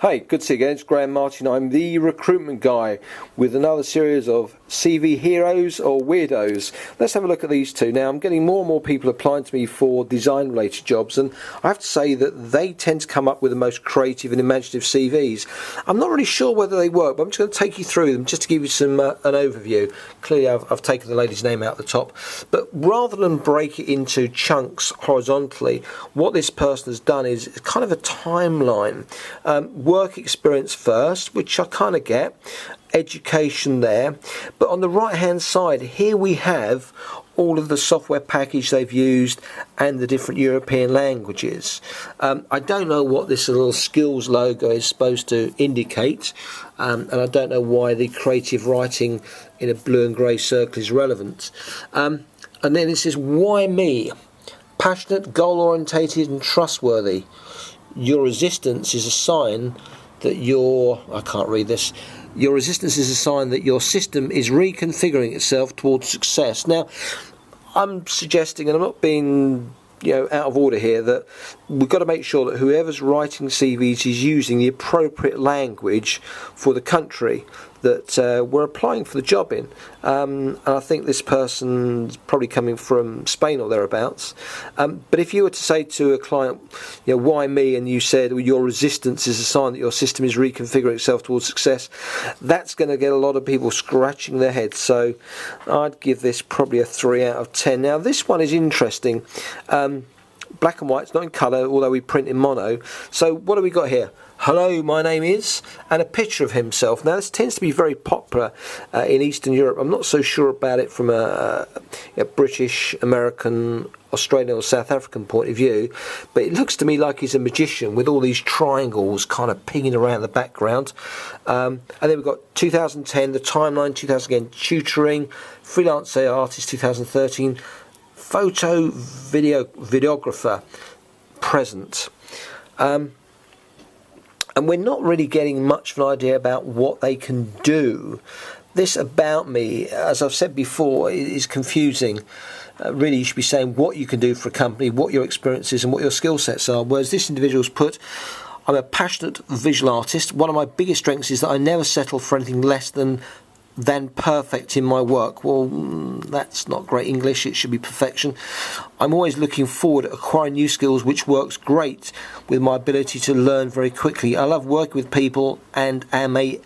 Hey, good to see you again. It's Graham Martin. I'm the recruitment guy with another series of CV Heroes or Weirdos. Let's have a look at these two. Now, I'm getting more and more people applying to me for design-related jobs, and I have to say that they tend to come up with the most creative and imaginative CVs. I'm not really sure whether they work, but I'm just going to take you through them just to give you some an overview. Clearly, I've taken the lady's name out at the top, but rather than break it into chunks horizontally, what this person has done is kind of a timeline. Work experience first, which I kind of get, education there, but on the right hand side here we have all of the software package they've used and the different European languages. I don't know what this little skills logo is supposed to indicate, and I don't know why the creative writing in a blue and grey circle is relevant. And then it says, why me? Passionate, goal orientated and trustworthy. Your resistance is a sign that your resistance is a sign that your system is reconfiguring itself towards success. Now, I'm suggesting, and I'm not being out of order here, that we've got to make sure that whoever's writing CVs is using the appropriate language for the country that we're applying for the job in. And I think this person's probably coming from Spain or thereabouts. But if you were to say to a client, why me? And you said, well, your resistance is a sign that your system is reconfiguring itself towards success, that's going to get a lot of people scratching their heads. So I'd give this probably a 3 out of 10. Now, this one is interesting. Black and white, it's not in colour, although we print in mono. So what have we got here? Hello, my name is, and a picture of himself. Now, this tends to be very popular in Eastern Europe. I'm not so sure about it from a British, American, Australian or South African point of view, but it looks to me like he's a magician with all these triangles kind of pinging around the background. And then we've got 2010, the timeline, 2000 again, tutoring, freelance artist, 2013, photo videographer, present. And we're not really getting much of an idea about what they can do. This about me, as I've said before, is confusing. Really, you should be saying what you can do for a company, what your experience is and what your skill sets are. Whereas this individual's put, I'm a passionate visual artist. One of my biggest strengths is that I never settle for anything less than perfect in my work. Well, that's not great English, it should be perfection. I'm always looking forward to acquiring new skills, which works great with my ability to learn very quickly. I love working with people and am an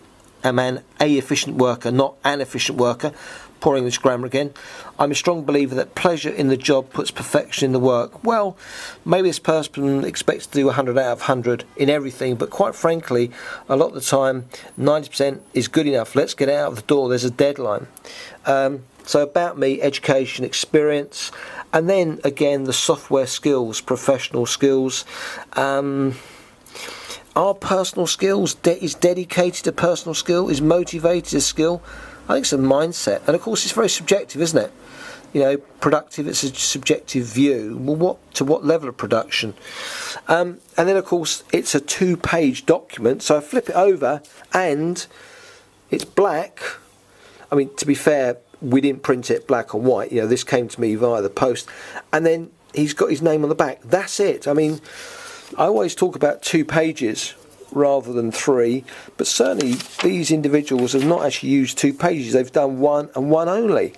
efficient worker, not an efficient worker. Poor English grammar again. I'm a strong believer that pleasure in the job puts perfection in the work. Well, maybe this person expects to do 100 out of 100 in everything, but quite frankly, a lot of the time, 90% is good enough. Let's get out of the door. There's a deadline. So about me, education, experience, and then again the software skills, professional skills. Are personal skills, is dedicated to personal skill, is motivated to skill? I think it's a mindset, and of course it's very subjective, isn't it? Productive, it's a subjective view. Well, to what level of production? And then of course it's a 2-page document, so I flip it over and it's black. I mean, to be fair, we didn't print it black and white, this came to me via the post, and then he's got his name on the back. That's it. I mean, I always talk about 2 pages rather than 3, but certainly these individuals have not actually used 2 pages. They've done 1 and 1 only.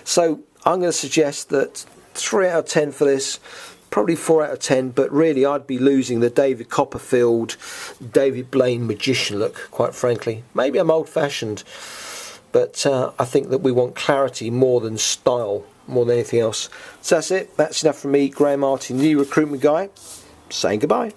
So I'm going to suggest that 3 out of 10 for this, probably 4 out of 10, but really I'd be losing the David Copperfield, David Blaine magician look, quite frankly. Maybe I'm old-fashioned, but I think that we want clarity more than style, more than anything else. So that's it. That's enough from me, Graham Martin, the recruitment guy, saying goodbye.